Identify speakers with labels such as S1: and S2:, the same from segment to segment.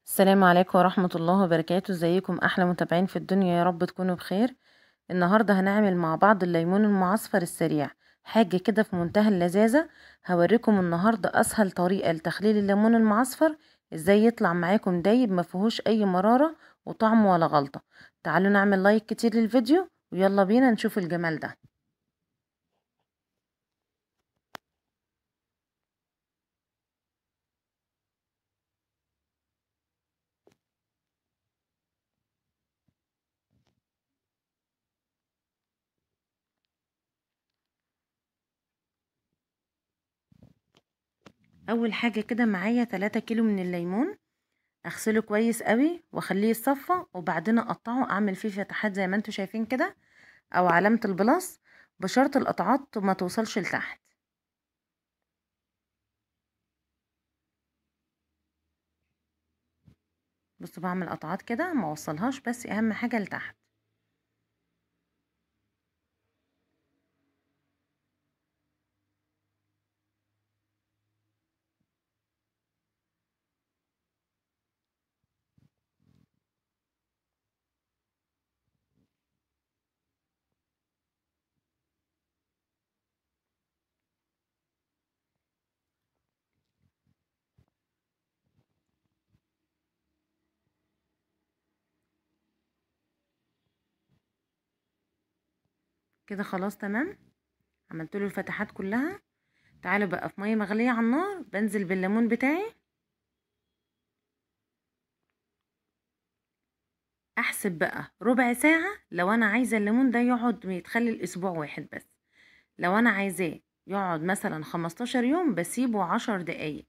S1: السلام عليكم ورحمة الله وبركاته. ازيكم احلى متابعين في الدنيا، يا رب تكونوا بخير. النهاردة هنعمل مع بعض الليمون المعصفر السريع، حاجة كده في منتهى اللذاذة. هوريكم النهاردة اسهل طريقة لتخليل الليمون المعصفر، ازاي يطلع معاكم دايب ما فيهوش اي مرارة وطعم ولا غلطة. تعالوا نعمل لايك كتير للفيديو ويلا بينا نشوف الجمال ده. اول حاجة كده معايا 3 كيلو من الليمون، اغسله كويس قوي واخليه يصفى، وبعدين اقطعه اعمل فيه فتحات زي ما انتوا شايفين كده، او علامة البلاس، بشرط القطعات ما توصلش لتحت. بصوا بعمل قطعات كده ما وصلهاش، بس اهم حاجة لتحت. كده خلاص تمام، عملت له الفتحات كلها. تعالوا بقى في مية مغلية على النار، بنزل بالليمون بتاعي. احسب بقى ربع ساعة لو انا عايزة الليمون ده يقعد يتخلل اسبوع واحد بس. لو انا عايزاه يقعد مثلا 15 يوم بسيبه 10 دقايق.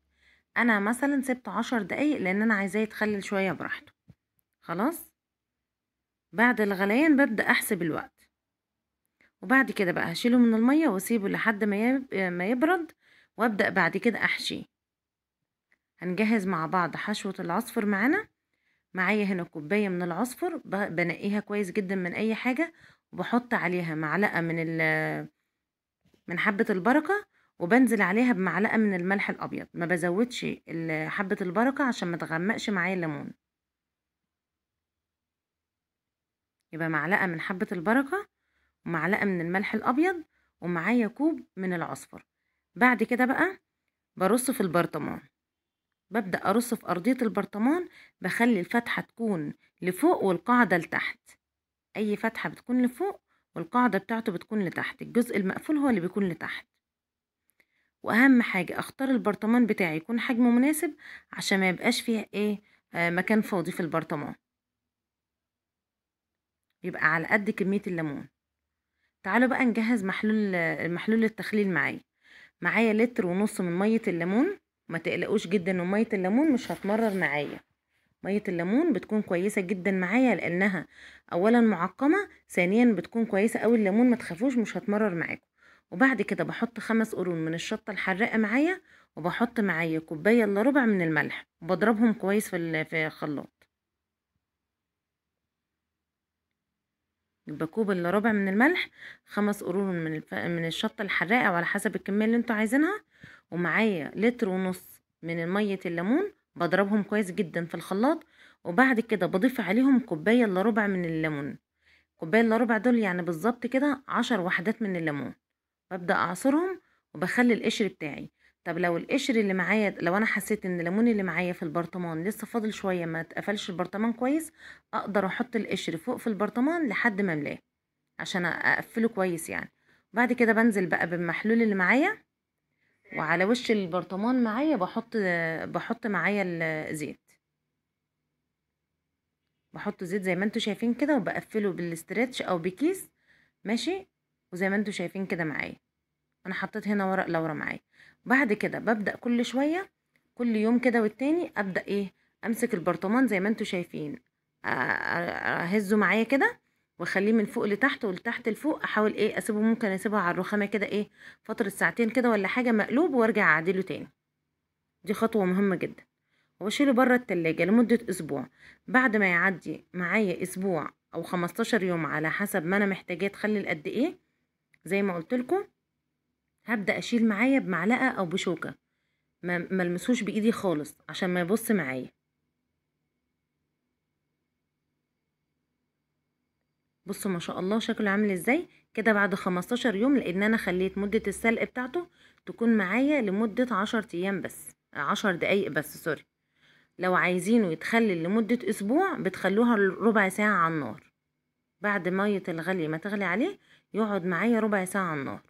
S1: انا مثلا سبته 10 دقايق لان انا عايزاه يتخلل شوية براحته. خلاص، بعد الغليان ببدأ احسب الوقت، وبعد كده بقى هشيله من المية واسيبه لحد ما يبرد، وابدأ بعد كده احشيه. هنجهز مع بعض حشوة العصفر معانا. معايا هنا كوباية من العصفر، بنقيها كويس جدا من اي حاجة، وبحط عليها معلقة من حبة البركة، وبنزل عليها بمعلقة من الملح الابيض. ما بزودش حبة البركة عشان ما تغمقش معايا الليمون. يبقى معلقة من حبة البركة، ومعلقة من الملح الابيض، ومعايا كوب من العصفر. بعد كده بقى برص في البرطمان، ببدأ أرص في أرضية البرطمان. بخلي الفتحة تكون لفوق والقاعدة لتحت. أي فتحة بتكون لفوق والقاعدة بتاعته بتكون لتحت، الجزء المقفول هو اللي بيكون لتحت. وأهم حاجة أختار البرطمان بتاعي يكون حجمه مناسب، عشان ما يبقاش فيه مكان فاضي في البرطمان، يبقى على قد كمية الليمون. تعالوا بقى نجهز محلول التخليل. معايا لتر ونص من مية الليمون. ما تقلقوش جدا ان مية الليمون مش هتمرر معايا. مية الليمون بتكون كويسة جدا معايا، لانها اولا معقمة، ثانيا بتكون كويسة اوي الليمون، ما تخافوش مش هتمرر معاكم. وبعد كده بحط 5 قرون من الشطة الحراقة معايا، وبحط معايا كوباية الا ربع من الملح، وبضربهم كويس في الخلاط. يبقى كوب الا ربع من الملح، 5 قرون من الشطة الحراقة، وعلى حسب الكمية اللي انتوا عايزينها. ومعايا لتر ونص من مية الليمون، بضربهم كويس جدا في الخلاط. وبعد كده بضيف عليهم كوباية الا ربع من الليمون. كوباية الا ربع دول يعني بالظبط كده 10 وحدات من الليمون. ببدأ أعصرهم وبخلي القشر بتاعي. طب لو القشر اللي معايا، لو أنا حسيت إن الليمون اللي معايا في البرطمان لسه فاضل شوية ما اتقفلش البرطمان كويس، أقدر أحط القشر فوق في البرطمان لحد ما املاه، عشان أقفله كويس يعني. بعد كده بنزل بقى بالمحلول اللي معايا، وعلى وش البرطمان معايا بحط معايا الزيت. بحط زيت زي ما انتوا شايفين كده، وبقفله بالاسترتش او بكيس. ماشي، وزي ما انتوا شايفين كده معايا، انا حطيت هنا ورق لورا معايا. بعد كده ببدأ كل شوية، كل يوم كده والتاني ابدأ امسك البرطمان زي ما انتوا شايفين، اهزه معايا كده، واخليه من فوق لتحت ولتحت لفوق. احاول اسيبه، ممكن اسيبه على الرخامة كده فترة ساعتين كده ولا حاجة مقلوب، وارجع اعدله تاني. دي خطوة مهمة جدا. واشيله بره التلاجة لمدة اسبوع. بعد ما يعدي معايا اسبوع او 15 يوم على حسب ما انا محتاجاه تخلي قد ايه، زي ما قلت لكم، هبدأ اشيل معايا بمعلقة او بشوكة. ما ملمسوش بايدي خالص عشان ما يبص معايا. بصوا ما شاء الله شكله عامل ازاي كده بعد 15 يوم، لان انا خليت مدة السلق بتاعته تكون معايا لمدة 10 ايام بس، 10 دقايق بس، سوري. لو عايزينه يتخلل لمدة اسبوع بتخلوها ربع ساعة على النار. بعد مية الغلي ما تغلي عليه يقعد معايا ربع ساعة على النار.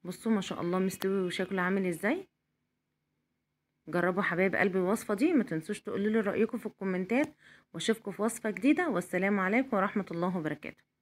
S1: بصوا ما شاء الله مستوي وشكله عامل ازاي. جربوا حبايب قلبي الوصفة دي، ما تنسوش تقولوا لي رأيكم في الكومنتات، واشوفكم في وصفة جديدة، والسلام عليكم ورحمة الله وبركاته.